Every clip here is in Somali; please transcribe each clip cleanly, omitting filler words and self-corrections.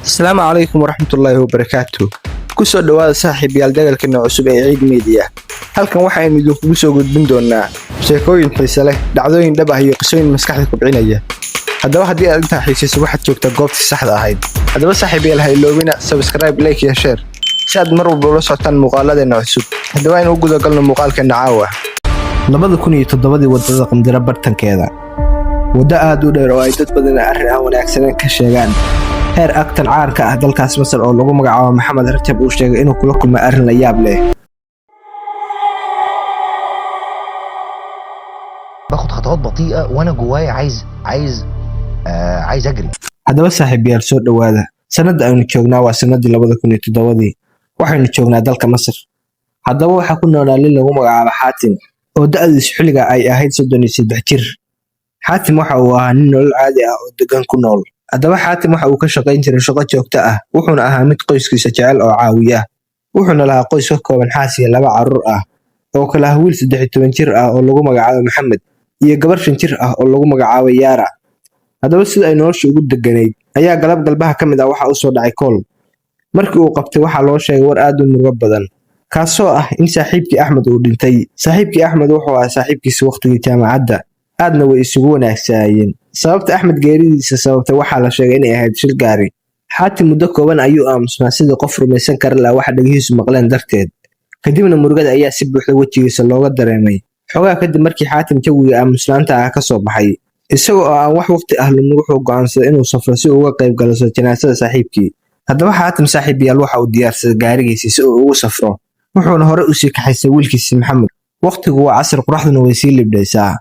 السلام عليكم ورحمة الله وبركاته. kusoo dhawaada saaxiibayaal dagaalkeena cusub ee Ciid Media. Halkan waxaynu idinku soo gudbin doonaa sheekooyin xiiso leh, dhacdooyin dhab ah iyo qisooyin maskaxda kobcinaya. Haddaba haddii aad intaa xiisayso waxaad joogtaa goobtii saxda ahayd. Haddaba saaxiibayaal ha iloobina subscribe, like iyo share si aad mar walba ula socotaan muuqaaladeena cusub. Haddaba aynu u guda galno muuqaalkeena caawa. 2007 wadada Qandara bartankeeda. Wada aad u dheer oo ay dad badan arrin aan wanaagsan ka sheegaan. heer aktar caarka ah dalkaas Masar oo lagu magacaabo Maxamed Rajab uu sheegay inuu kula kulmay arrin la yaab leh. باخد خطوات بطيئة وانا جوايا عايز اجري. Haddaba saaxiibayaal soo dhawaada. Sanad aynu joognaa waa sanadii 2007. Waxaynu joognaa dalka Masar. Haddaba waxa ku noolaa nin lagu magacaabo Xaatim oo da'diisu xilliga ay ahayd 33 jir. Xaatim waxa uu ahaa nin nolol caadi ah oo degan ku nool. Haddaba Xaatim waxa uu ka shaqayn jiray shaqo joogto ah, wuxuuna ahaa mid qoyskiisa jecel oo caawiya. Wuxuuna lahaa qoys ka kooban xaas iyo 2 carruur ah oo kala ah wiil 13 jir ah oo lagu magacaabo Maxamed iyo gabar 5 jir ah oo lagu magacaabo Yaara. Haddaba sida ay nolosha ugu deganayd ayaa galbaha ka mid ah waxa uu soo dhacay kool. Markii uu qabtay waxa loo sheegay war aad u murugo badan, kaasoo ah in saaxiibkii Axmed uu dhintay. Saaxiibkii Axmed wuxuu ahaa saaxiibkiisa waqtigii jaamacadda, aadna way isugu wanaagsanayeen. sababta Axmed geeridiisa sababtay waxa la sheegay inay ahayd shil gaari. Xaatim muddo kooban ayuu aamusnaa sidii qof rumaysan kara la waxa dhagihiisu maqleen darteed. Kadibna murugada ayaa si buuxda wajigiisa looga dareemay. Xogaa kadib markii Xaatim jawiga aamusnaanta ah ka soo baxay, isagoo aan wax waqti ah lumin wuxuu go'aansaday inuu safro si uu uga qayb galo soo janaasada saaxiibkii. Haddaba Xaatim saaxiibayaal waxa uu diyaarsaday gaarigiisa si uu ugu safro, wuxuuna hore u sii kaxaysay wiilkiisa Maxamed. Waqtigu waa casr, quraxduna way sii libdhaysaa.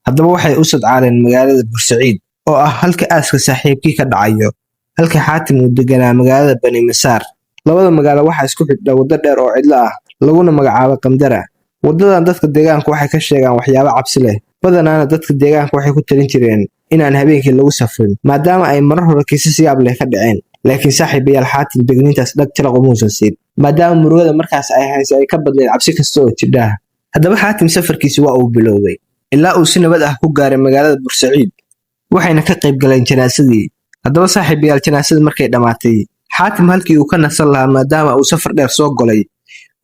Haddaba waxay u sadcaaleen magaalada Bursaciid oo ah halka aaska saaxiibkii ka dhacayo, halka Xaatim uu deganaa magaalada Bani Masaar. Labada magaalo waxa isku xidha wada dheer oo cidlo ah laguna magacaabo Qandara. Wadadan dadka deegaanka waxay ka sheegaan waxyaabo cabsi leh, badanaana dadka deegaanka waxay ku talin jireen inaan habeenkii lagu safrin maadaama ay marar hore kiisas yaab leh ka dhaceen. Laakiin saaxiibayaal Xaatim degniintaas dhag jalaq uma uusan siin maadaama murugada markaas ay haysay ay ka badnayd cabsi kasta oo jidha. Haddaba Xaatim safarkiisa waa uu bilowday ilaa uu si nabad ah ku gaaray magaalada Bursaciid, waxayna ka qayb galeen janaasadii. Haddaba saaxiibayaal janaasada markay dhamaatay, Xaatim halkii uu ka nasan lahaa maadaama uu safar dheer soo galay,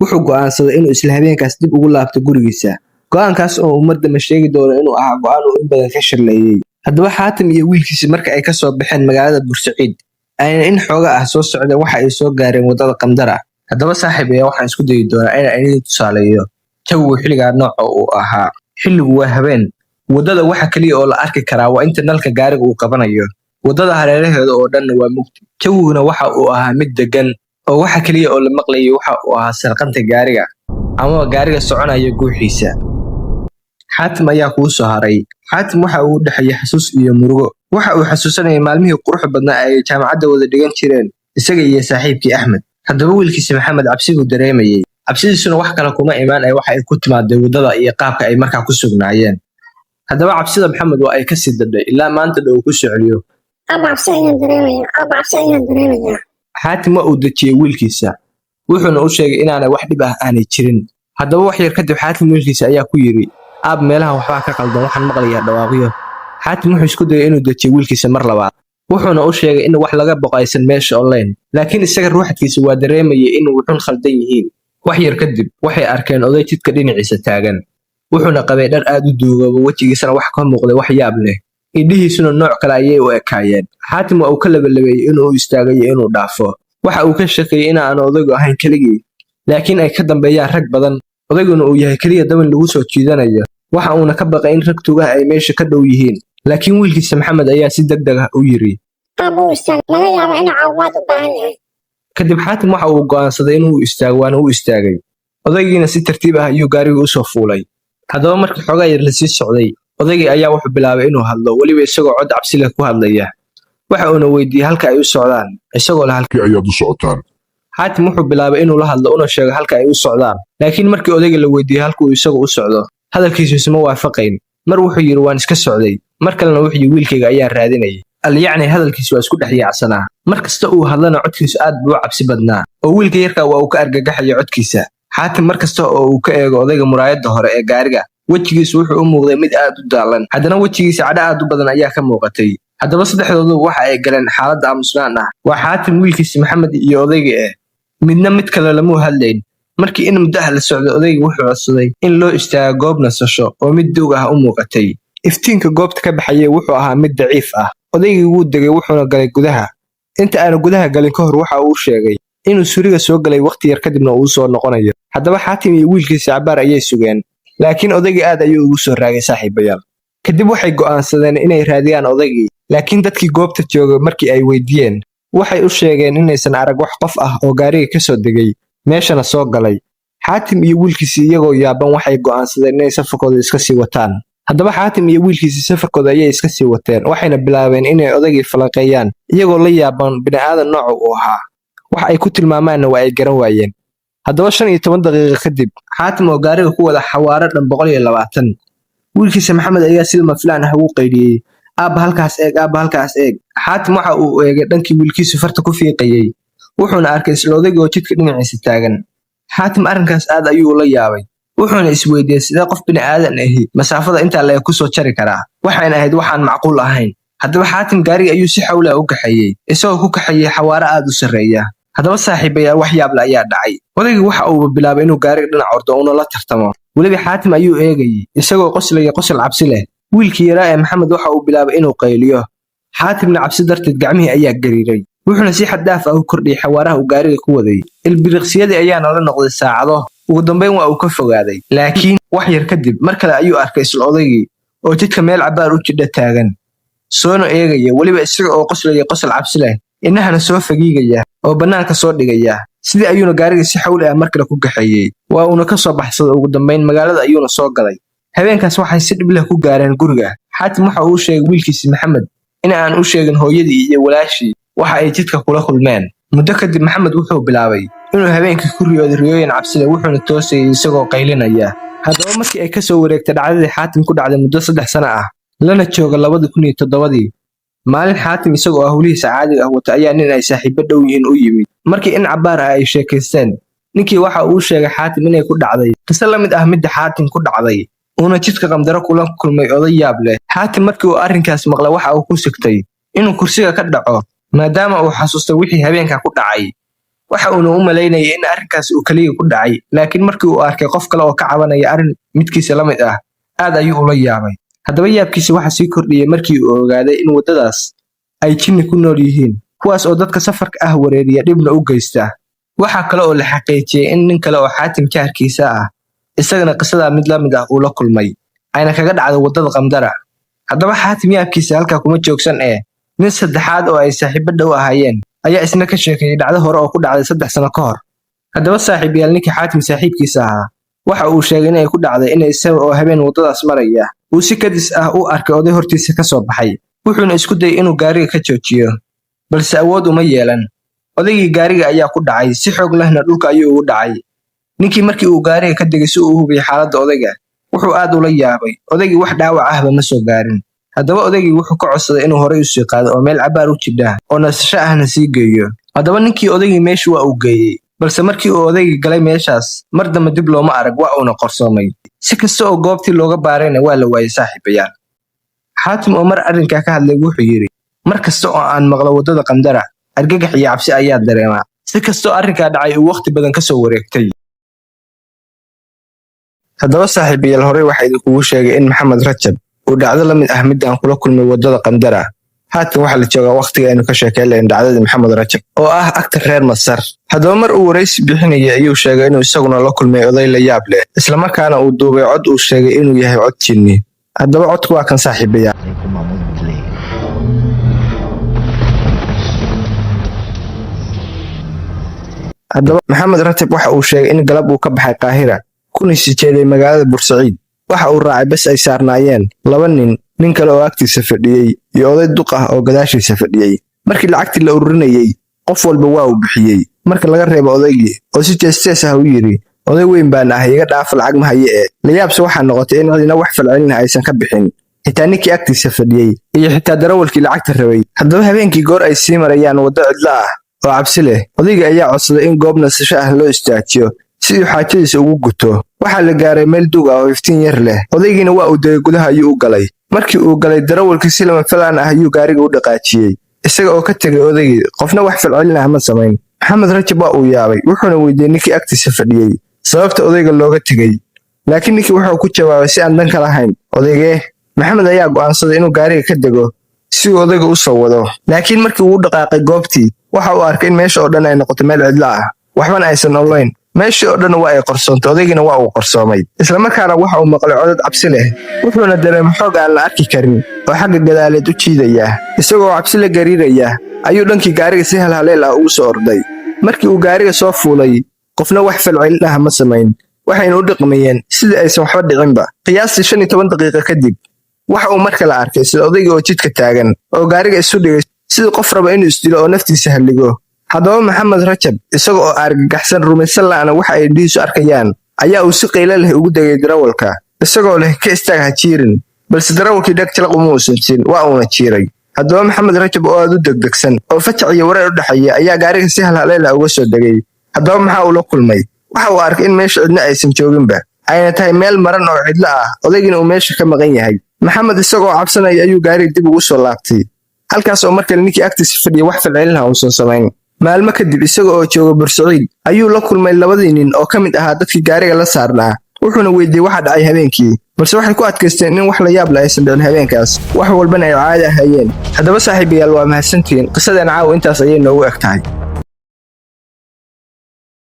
wuxuu go'aansaday inuu isla habeenkaas dib ugu laabto gurigiisa. Go'aankaas oo uu mardama sheegi doono inuu ahaa go'aan uu in badan ka shirleeyay. Haddaba Xaatim iyo wiilkiisa marka ay ka soo baxeen magaalada Bursaciid ayna in xooga ah soo socdeen waxa ay soo gaareen wadada Qandara. Haddaba saaxiibayaal waxaan isku dayi doonaa inaan idin tusaaleeyo jawiga xilligaa nooca uu ahaa. xilligu waa habeen, wadada waxa kaliya oo la arki karaa waa inta nalka gaariga uu qabanayo. Wadada hareeraheeda oo dhan waa mugdi. Jawiguna waxa uu ahaa mid degan oo waxa kaliya oo la maqlayay waxa uu ahaa sarqanta gaariga ama gaariga soconaya guuxiisa. Xaatim ayaa ku soo haray. Xaatim waxa uu dhaxay xasuus iyo murugo. Waxa uu xasuusanayay maalmihii quruxda badnaa ay jaamacadda wada dhigan jireen isaga iyo saaxiibkii Axmed. Haddaba wiilkiisa Maxamed cabsi uu dareemayay. cabsidiisuna wax kale kuma imaan ay waxa ay ku timaaday wadada iyo qaabka ay markaa ku sugnaayeen. Haddaba cabsida Maxamed waa ay ka sii dadhay ilaa maanta uu ku soo celiyo. cabsi ayaan dareemayaa. Xaatim waa uu dejiyay wiilkiisa, wuxuuna u sheegay inaanay wax dhib ah aanay jirin. Haddaba wax yar kadib Xaatim wiilkiisa ayaa ku yiri, aab meelaha waxba ka qaldan, waxaan maqlayaa dhawaaqyo. Xaatim wuxuu isku dayay inuu dejiyo wiilkiisa mar labaad, wuxuuna u sheegay in wax laga boqaysan meesha online, laakiin isaga ruuxadkiisa waa dareemayay in wuxuun khaldan yihiin. wax yar kadib waxay arkeen oday jidka dhinaciisa taagan, wuxuuna qabay dhar aad u duugooba, wejigiisana wax ka muuqday wax yaab leh, indhihiisuna nooc kale ayay u ekaayeen. Xaatim waa uu ka labalabeeyay inuu istaagay inuu dhaafo. Waxa uu ka shaqeeyay in aan odaygu ahayn keligii, laakiin ay ka dambeeyaan rag badan, odayguna uu yahay kaliya dabin lagu soo jiidanayo. Waxa uuna ka baqay in rag tugaha ay meesha ka dhow yihiin, laakiin wiilkiisa Maxamed ayaa si degdeg ah u yiri, laga yaabo inuu caawimaad u baahan yahay. kadib Xaatim waxa uu go'aansaday inuu istaago, waana uu istaagay. Odaygiina si tartiib ah ayuu gaariga u soo fuulay. Haddaba markii xogaa yar la sii socday, odaygii ayaa wuxuu bilaabay inuu hadlo, weliba isagoo cod cabsi leh ku hadlaya. Waxa uuna weydiiyey halka ay u socdaan, isagoo la halkii ayaad u socotaan. Xaatim wuxuu bilaabay inuu la hadlo una sheego halka ay u socdaan, laakiin markii odayga la weydiiyey halka uu isagu u socdo, hadalkiisu isma waafaqayn. Mar wuxuu yiri waan iska socday, mar kalena wuxuu yiri wiilkayga ayaa raadinayay. Yacni hadalkiisu waa isku dhex yaacsanaa. Markasta uu hadlana codkiisu aad buu cabsi badnaa oo wiilka yarka waa uu ka argagaxayo codkiisa. Xaatim markasta oo uu ka eego odayga muraayadda hore ee gaariga, wejigiisu wuxuu u muuqday mid aad u daalan, haddana wejigiisa cadho aad u badan ayaa ka muuqatay. haddaba saddexdoodu waxa ay galeen xaalad aamusnaan ah. waa xaatim wiilkiisi maxamed iyo odayga midna mid kale lama hadlayn. markii in muddo ah la socday odayga wuxuu codsaday in loo istaago goob nasasho oo mid duug ah u muuqatay. iftiinka goobta ka baxayay wuxuu ahaa mid daciif ah. odaygii wuu degay wuxuuna galay gudaha. inta aanu gudaha galin ka hor waxa uu sheegay inuu suriga soo galay waqti yar kadibna uu soo noqonayo. haddaba xaatim iyo wiilkiisa cabaar ayay sugeen, laakiin odaygii aad ayuu ugu soo raagay saaxiibayaal. kadib waxay go'aansadeen inay raadiyaan odaygii, laakiin dadkii goobta joogay markii ay weydiiyeen waxay u sheegeen inaysan arag wax qof ah oo gaariga ka soo degay meeshana soo galay. xaatim iyo wiilkiisii iyagoo yaaban waxay go'aansadeen inay safarkooda iska sii wataan. haddaba xaatim iyo wiilkiisii safarkooda ayay iska sii wateen, waxayna bilaabeen inay odaygii falanqeeyaan iyagoo la yaaban bini'aadan nooca uu ahaa. wax ay ku tilmaamaanna waa ay garan waayeen. haddaba 15 daqiiqo kadib xaatim oo gaariga ku wada xawaaro dhan 120, wiilkiisa maxamed ayaa si lama filaan ah ugu qaydiyey, aabba halkaas eeg, aabba halkaas eeg. xaatim waxa uu eegay dhankii wiilkiisu farta ku fiiqayey, wuxuuna arkay isla odayga oo jidka dhinaciisa taagan. xaatim arrinkaas aad ayuu la yaabay, wuxuuna isweydiiyey sidee qof bini'aadan ahi masaafada intaa leeg ku soo jari karaa. waxayna ahayd waxaan macquul ahayn. haddaba xaatim gaariga ayuu si xawli ah u kaxeeyey, isagoo ku kaxeeyey xawaaro aad u sarreeya. haddaba saaxiibayaal wax yaab leh ayaa dhacay. odaygii waxa uuba bilaabay inuu gaariga dhinac ordo uuna la tartamo. weliba xaatim ayuu eegayey isagoo qoslaya qosol cabsi leh. wiilkii yaraa ee maxamed waxa uu bilaabay inuu qayliyo. xaatimna cabsi darteed gacmihii ayaa gariiray, wuxuuna si xad dhaaf ah u kordhiyey xawaaraha uu gaariga ku waday. ilbiriqsiyadii ayaana la noqday saacado. ugu dambayn waa uu ka fogaaday, laakiin wax yar kadib mar kale ayuu arkay isla odaygii oo jidka meel cabaar u jidha taagan, soona eegaya, weliba isaga oo qoslaya qosol cabsi leh, innahana soo fagiigaya oo bannaanka soo dhigaya. sidii ayuuna gaarigii si xawli ah mar kale ku kaxeeyey, waa uuna ka soo baxsaday. ugu dambayn magaalada ayuuna soo galay. habeenkaas waxay si dhib leh ku gaareen guriga. xaatim waxa uu sheegay wiilkiisi maxamed in aan u sheegin hooyadii iyo walaashii waxa ay jidka kula kulmeen. muddo kadib maxamed wuxuu bilaabay inuu habeenkii ku riyooday riyooyin cabsile, wuxuuna toosayay isagoo qaylinaya. haddaba markii ay ka soo wareegtay dhacdadii xaatim ku dhacday muddo 3 sano ah, lana jooga 2007, maalin xaatim isagoo hawlihiisa caadiga ah wata ayaa nin ay saaxiibo dhow yihiin u yimid. markii in cabaar ah ay sheekaysteen, ninkii waxa uu sheegay xaatim inay ku dhacday qiso la mid ah midda xaatim ku dhacday, uuna jidka qamdaro kula kulmay oday yaab leh. xaatim markii uu arrinkaas maqlay waxa uu ku sigtay inuu kursiga ka dhaco, maadaama uu xasuustay wixii habeenka ku dhacay. waxa uuna u malaynayay in arrinkaas uu kaliya ku dhacay, laakiin markii uu arkay qof kale oo ka cabanaya arrin midkiisa la mid ah, aad ayuu ula yaabay. haddaba yaabkiisa waxa sii kordhiyey markii uu ogaaday in waddadaas ay jinni ku nool yihiin, kuwaas oo dadka safarka ah wareeriya dhibna u geysta. waxaa kale oo la xaqiijiyey in nin kale oo xaatim jaarkiisa ah isagana qisadaa mid la mid ah uu la kulmay, ayna kaga dhacday waddada qamdara. haddaba xaatim yaabkiisa halkaa kuma joogsan nin saddexaad oo ay saaxiibo dhow ahaayeen ayaa isna ka sheekeeyey dhacdo hore oo ku dhacday 3 sano ka hor. haddaba saaxiibayaal, ninkii xaatim saaxiibkiisa ahaa waxa uu sheegay inay ku dhacday in isaga oo habeen waddadaas maraya uu si kadis ah u arkay oday hortiisa ka soo baxay, wuxuuna isku dayay inuu gaariga ka joojiyo, balse awood uma yeelan. odaygii gaariga ayaa ku dhacay, si xoog lehna dhulka ayuu ugu dhacay. ninkii markii uu gaariga ka degay si uu u hubiyey xaaladda odayga, wuxuu aad ula yaabay. odaygii wax dhaawac ahba ma soo gaarin. haddaba odaygii wuxuu ka codsaday inuu horey u sii qaado oo meel cabaar u jidha oo nasasho ahna sii geeyo. haddaba ninkii odaygii meesha waa uu geeyey, balse markii uu odaygii galay meeshaas mar dambe dib looma arag, waa uuna qorsoomay. si kasta oo goobtii looga baarayna waa la waayey saaxiibayaal. xaatim oo mar arrinkaa ka hadlay wuxuu yidhi, mar kasta oo aan maqlo waddada qamdara, argagax iyo cabsi ayaa dareemaa, si kastoo arrinkaa dhacay uu waqti badan ka soo wareegtay. haddaba saaxiibayaal, horey waxaa idinkugu sheegay in maxamed rajab uu dhacdo la mid ah midaan kula kulmay waddada qamdara. haatan waxaa la joogaa waqtiga aynu ka sheekeynayn dhacdadii maxamed rajab oo ah aktar reer Masar. haddaba mar uu waraysi bixinayay ayuu sheegay inuu isaguna la kulmay oday la yaab leh, islamarkaana uu duubay cod uu sheegay inuu yahay cod jinni. haddaba codku waa kan saaxiibayaal. haddaba maxamed rajab waxa uu sheegay in galab uu ka baxay Qaahira kuna sii jeeday magaalada Bursaciid. waxa uu raacay bas ay saarnaayeen 2 nin kale oo agtiisa fadhiyey iyo oday duq ah oo gadaashiisa fadhiyey. markii lacagtii la ururinayay, qof walba waa uu bixiyey marka laga reebo odaygii oo si jees ah u yidhi, oday weyn baan ahay, iga dhaaf lacag ma haye la yaabse waxaa noqotay in cidina wax falcelin aysan ka bixin, xitaa ninkii agtiisa fadhiyey iyo xitaa darawalkii lacagta rabay. haddaba habeenkii goor ay sii marayaan waddo cidla ah oo cabsi leh, odaygii ayaa codsaday in goob nasasho ah loo istaajiyo si uu xaajadiisa ugu guto. waxaa la gaaray meel duug ah oo iftiin yar leh, odaygiina waa uu degay gudaha ayuu u galay. markii uu galay darawalkii si lama filaan ah ayuu gaariga u dhaqaajiyey isaga oo ka tegay odaygii qofna wax falcelin ah ma samayn. Maxamed Rajab waa uu yaabay wuxuuna weydiiyey ninkii agtiisa fadhiyey sababta odayga looga tegay, laakiin ninkii wuxuu ku jawaabay si aan dan ka lahayn. Odaygee Maxamed ayaa go'aansaday inuu gaariga ka dego si uu odayga u soo wado, laakiin markii uu dhaqaaqay goobtii waxa uu arkay in meesha oo dhan ay noqotay meel cidla ah, waxbana aysan oolayn. meeshii oo dhan waa ay qarsoontay, odaygina waa uu qarsoomay. Isla markaana waxa uu maqlay codad cabsi leh, wuxuuna dareemay xoog aan la arki karin oo xagga gadaaleed u jiidaya. Isagoo cabsi la gariiraya ayuu dhankii gaariga si halhaleel ah ugu soo orday. Markii uu gaariga soo fuulay, qofna wax falcelin ah ma samayn, waxayna u dhaqmayeen sidii aysan waxba dhicinba. Qiyaastii 15 daqiiqo kadib waxa uu mar kale arkay sida odayga oo jidka taagan oo gaariga isu dhigay sidii qof raba inuu isdilo oo naftiisa halligo. Haddaba Maxamed Rajab isaga oo argagaxsan rumaysan la'aana waxa ay dhiisu arkayaan ayaa uu si qaylo leh ugu degay darawalka isagoo leh ka istaag ha jiirin, balse darawalkii dhag jalaq uma uusan jirin, waa uuna jiiray. Haddaba Maxamed Rajab oo aad u degdegsan oo fajac iyo wareer u dhaxeeya ayaa gaariga si halhaleel ah uga soo degay. Haddaba maxaa uu la kulmay? Waxa uu arkay in meesha cidna aysan jooginba, ayna tahay meel maran oo cidla ah, odaygina uu meesha ka maqan yahay. Maxamed isagoo cabsanaya ayuu gaariga dib ugu soo laabtay, halkaas oo markale ninkii agtiisa fadhiya wax falcelin ah uusan samayn. Maalmo kadib isaga oo jooga Bursaciid ayuu la kulmay labadii nin oo ka mid ahaa dadkii gaariga la saarnaa, wuxuuna weydiiyey waxa dhacay habeenkii, balse waxay ku adkaysteen in wax la yaab leh aysan dhicin habeenkaas, wax walbana ay caadi ahayeen. Haddaba saaxiibayaal waa mahadsantihiin, qisadeen caawa intaas ayay noogu eg tahay.